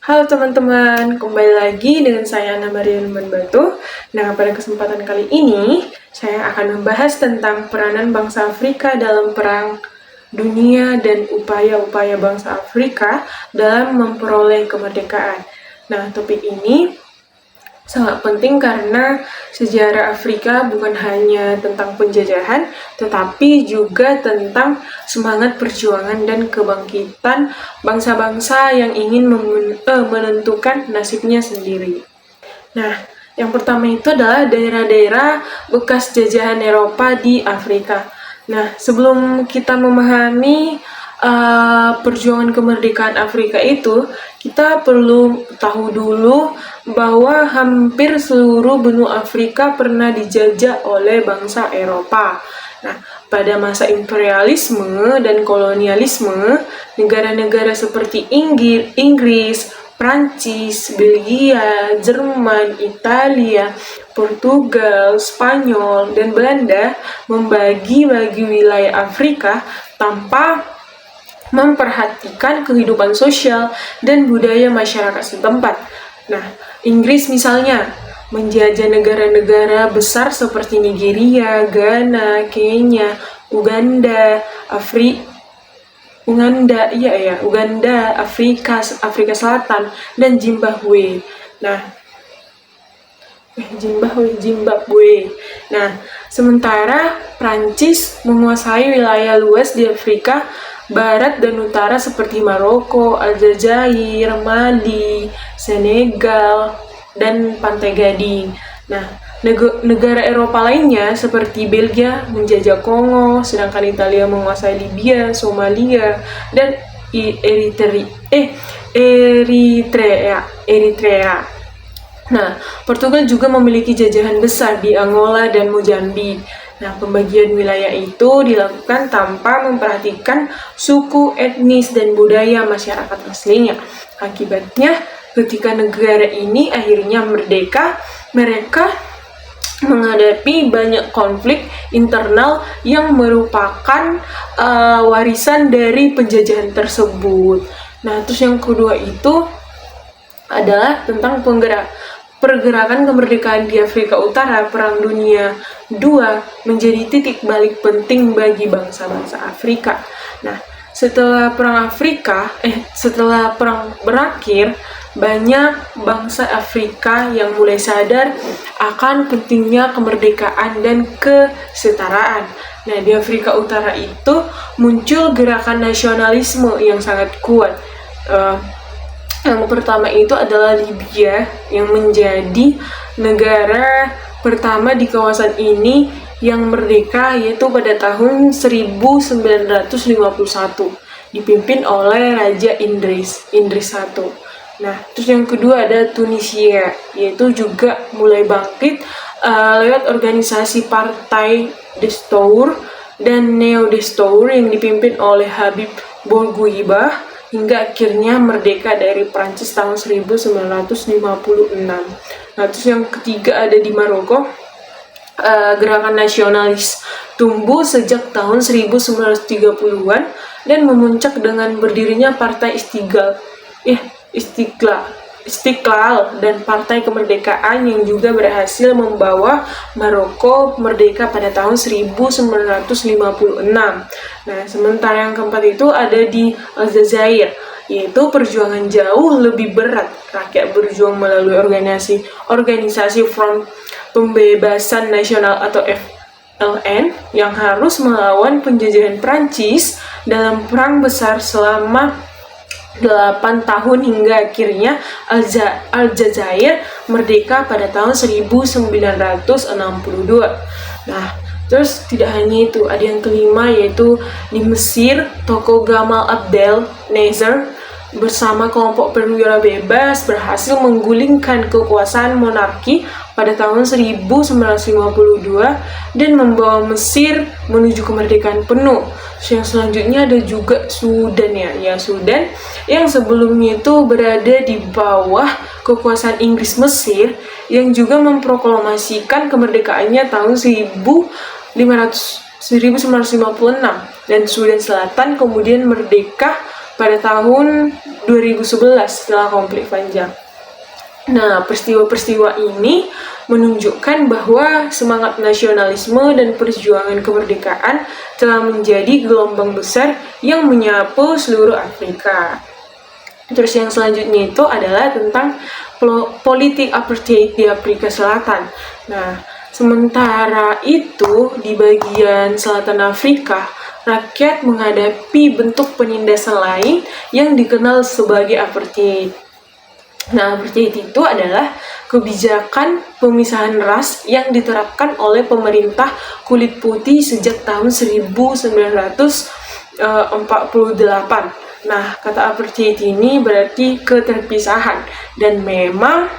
Halo teman-teman, kembali lagi dengan saya Ana Maria Batu. Nah, pada kesempatan kali ini, saya akan membahas tentang peranan bangsa Afrika dalam Perang Dunia dan upaya-upaya bangsa Afrika dalam memperoleh kemerdekaan. Nah, topik ini sangat penting karena sejarah Afrika bukan hanya tentang penjajahan, tetapi juga tentang semangat perjuangan dan kebangkitan bangsa-bangsa yang ingin menentukan nasibnya sendiri. Nah, yang pertama itu adalah daerah-daerah bekas jajahan Eropa di Afrika. Nah, sebelum kita memahami perjuangan kemerdekaan Afrika itu, kita perlu tahu dulu bahwa hampir seluruh benua Afrika pernah dijajah oleh bangsa Eropa. Nah, pada masa imperialisme dan kolonialisme, negara-negara seperti Inggris, Prancis, Belgia, Jerman, Italia, Portugal, Spanyol, dan Belanda membagi-bagi wilayah Afrika tanpa memperhatikan kehidupan sosial dan budaya masyarakat setempat. Nah, Inggris misalnya menjajah negara-negara besar seperti Nigeria, Ghana, Kenya, Uganda, Afrika Selatan, dan Zimbabwe. Zimbabwe. Nah, sementara Prancis menguasai wilayah luas di Afrika Barat dan Utara seperti Maroko, Aljazair, Mali, Senegal, dan Pantai Gading. Nah, negara Eropa lainnya seperti Belgia menjajah Kongo, sedangkan Italia menguasai Libya, Somalia, dan Eritrea. Nah, Portugal juga memiliki jajahan besar di Angola dan Mozambik. Nah, pembagian wilayah itu dilakukan tanpa memperhatikan suku, etnis, dan budaya masyarakat aslinya. Akibatnya, ketika negara ini akhirnya merdeka, mereka menghadapi banyak konflik internal yang merupakan warisan dari penjajahan tersebut. Nah, terus yang kedua itu adalah tentang pergerakan kemerdekaan di Afrika Utara. Perang Dunia II menjadi titik balik penting bagi bangsa-bangsa Afrika. Nah, setelah perang berakhir, banyak bangsa Afrika yang mulai sadar akan pentingnya kemerdekaan dan kesetaraan. Nah, di Afrika Utara itu muncul gerakan nasionalisme yang sangat kuat. Yang pertama itu adalah Libya yang menjadi negara pertama di kawasan ini yang merdeka, yaitu pada tahun 1951 dipimpin oleh Raja Idris I. Nah, terus yang kedua ada Tunisia, yaitu juga mulai bangkit lewat organisasi Partai Destour dan Neo Destour yang dipimpin oleh Habib Bourguiba hingga akhirnya merdeka dari Prancis tahun 1956. Nah, terus yang ketiga ada di Maroko, gerakan nasionalis tumbuh sejak tahun 1930-an dan memuncak dengan berdirinya Partai Istiqlal dan Partai Kemerdekaan yang juga berhasil membawa Maroko merdeka pada tahun 1956. Nah, sementara yang keempat itu ada di Aljazair, yaitu perjuangan jauh lebih berat. Rakyat berjuang melalui organisasi Front Pembebasan Nasional atau FLN yang harus melawan penjajahan Prancis dalam perang besar selama 8 tahun hingga akhirnya Aljazair merdeka pada tahun 1962. Nah, terus tidak hanya itu, ada yang kelima yaitu di Mesir, tokoh Gamal Abdel Nasser bersama kelompok perwira bebas berhasil menggulingkan kekuasaan monarki pada tahun 1952 dan membawa Mesir menuju kemerdekaan penuh. Yang selanjutnya ada juga Sudan Sudan yang sebelumnya itu berada di bawah kekuasaan Inggris Mesir yang juga memproklamasikan kemerdekaannya tahun 1956 dan Sudan Selatan kemudian merdeka pada tahun 2011 setelah konflik panjang. Nah, peristiwa-peristiwa ini menunjukkan bahwa semangat nasionalisme dan perjuangan kemerdekaan telah menjadi gelombang besar yang menyapu seluruh Afrika. Terus yang selanjutnya itu adalah tentang politik apartheid di Afrika Selatan. Nah, sementara itu di bagian selatan Afrika, rakyat menghadapi bentuk penindasan lain yang dikenal sebagai apartheid. Nah, apartheid itu adalah kebijakan pemisahan ras yang diterapkan oleh pemerintah kulit putih sejak tahun 1948. Nah, kata apartheid ini berarti keterpisahan, dan memang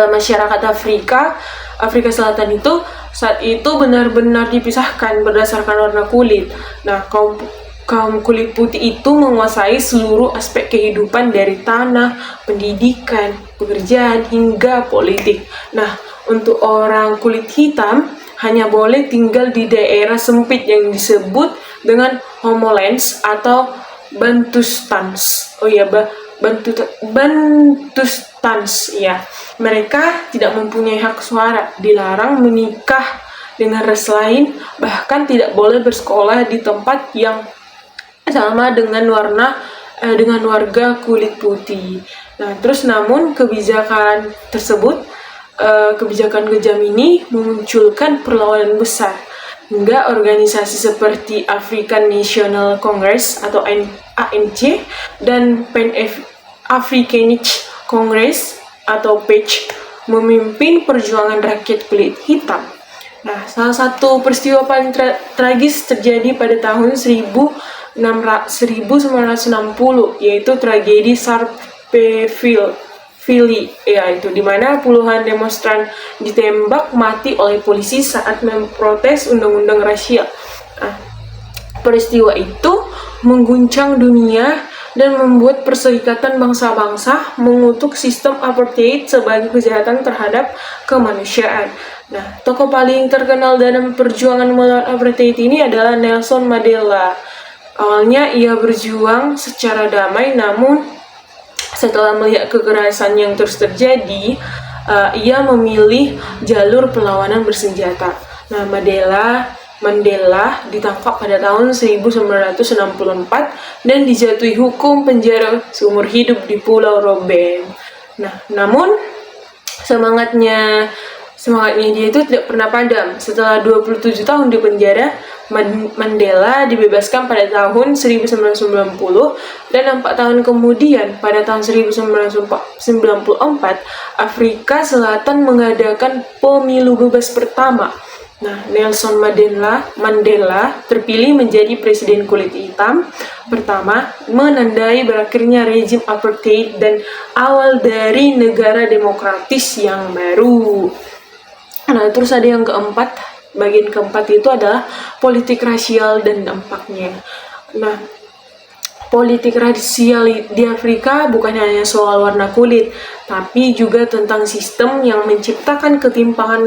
masyarakat Afrika Selatan itu saat itu benar-benar dipisahkan berdasarkan warna kulit. Nah, kaum kulit putih itu menguasai seluruh aspek kehidupan dari tanah, pendidikan, pekerjaan, hingga politik. Nah, untuk orang kulit hitam hanya boleh tinggal di daerah sempit yang disebut dengan homelands atau Bantustans. Bantustans ya. Mereka tidak mempunyai hak suara, dilarang menikah dengan ras lain, bahkan tidak boleh bersekolah di tempat yang sama dengan warga kulit putih. Nah, terus namun kebijakan kejam ini memunculkan perlawanan besar, hingga organisasi seperti African National Congress atau ANC dan Pan Africanist Congress atau PAC memimpin perjuangan rakyat kulit hitam. Nah, salah satu peristiwa paling tragis terjadi pada tahun 1960, yaitu tragedi Sharpeville, yaitu di mana puluhan demonstran ditembak mati oleh polisi saat memprotes undang-undang rasial. Nah, peristiwa itu mengguncang dunia dan membuat Perserikatan Bangsa-Bangsa mengutuk sistem apartheid sebagai kejahatan terhadap kemanusiaan. Nah, tokoh paling terkenal dalam perjuangan melawan apartheid ini adalah Nelson Mandela. Awalnya ia berjuang secara damai, namun setelah melihat kekerasan yang terus terjadi, ia memilih jalur perlawanan bersenjata. Nah, Mandela ditangkap pada tahun 1964 dan dijatuhi hukum penjara seumur hidup di Pulau Robben. Nah, namun semangatnya dia itu tidak pernah padam. Setelah 27 tahun di penjara, Mandela dibebaskan pada tahun 1990, dan 4 tahun kemudian pada tahun 1994 Afrika Selatan mengadakan pemilu bebas pertama. Nah, Nelson Mandela terpilih menjadi presiden kulit hitam pertama, menandai berakhirnya rezim apartheid dan awal dari negara demokratis yang baru. Nah, terus ada yang keempat, bagian keempat itu adalah politik rasial dan dampaknya. Nah, politik rasial di Afrika bukan hanya soal warna kulit, tapi juga tentang sistem yang menciptakan ketimpangan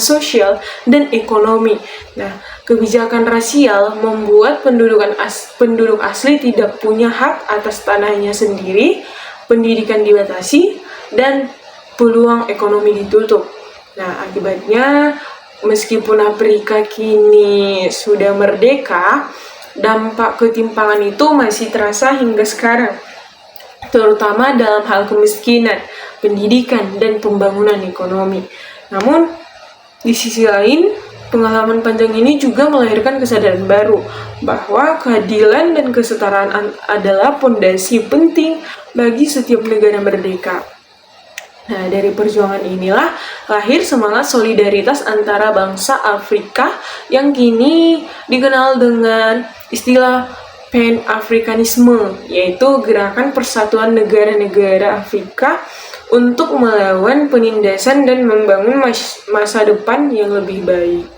sosial dan ekonomi. Nah, kebijakan rasial membuat penduduk asli tidak punya hak atas tanahnya sendiri, pendidikan dibatasi, dan peluang ekonomi ditutup. Nah, akibatnya meskipun Afrika kini sudah merdeka, dampak ketimpangan itu masih terasa hingga sekarang, terutama dalam hal kemiskinan, pendidikan, dan pembangunan ekonomi. Namun, di sisi lain, pengalaman panjang ini juga melahirkan kesadaran baru bahwa keadilan dan kesetaraan adalah fondasi penting bagi setiap negara merdeka. Nah, dari perjuangan inilah lahir semangat solidaritas antara bangsa Afrika yang kini dikenal dengan istilah Pan-Afrikanisme, yaitu gerakan persatuan negara-negara Afrika untuk melawan penindasan dan membangun masa depan yang lebih baik.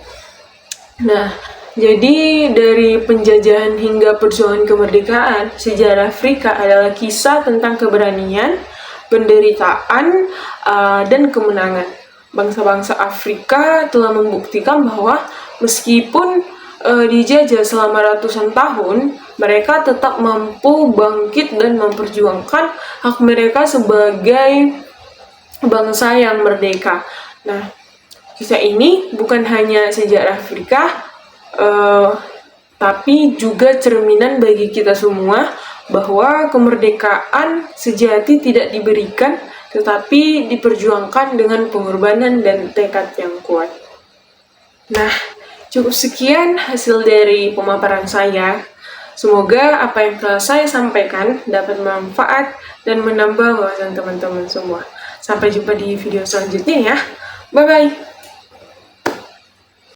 Nah, jadi dari penjajahan hingga perjuangan kemerdekaan, sejarah Afrika adalah kisah tentang keberanian, penderitaan, dan kemenangan. Bangsa-bangsa Afrika telah membuktikan bahwa meskipun dijajah selama ratusan tahun, mereka tetap mampu bangkit dan memperjuangkan hak mereka sebagai bangsa yang merdeka. Nah, kisah ini bukan hanya sejarah Afrika, tapi juga cerminan bagi kita semua bahwa kemerdekaan sejati tidak diberikan, tetapi diperjuangkan dengan pengorbanan dan tekad yang kuat. Nah, cukup sekian hasil dari pemaparan saya. Semoga apa yang telah saya sampaikan dapat bermanfaat dan menambah wawasan teman-teman semua. Sampai jumpa di video selanjutnya ya. Bye-bye.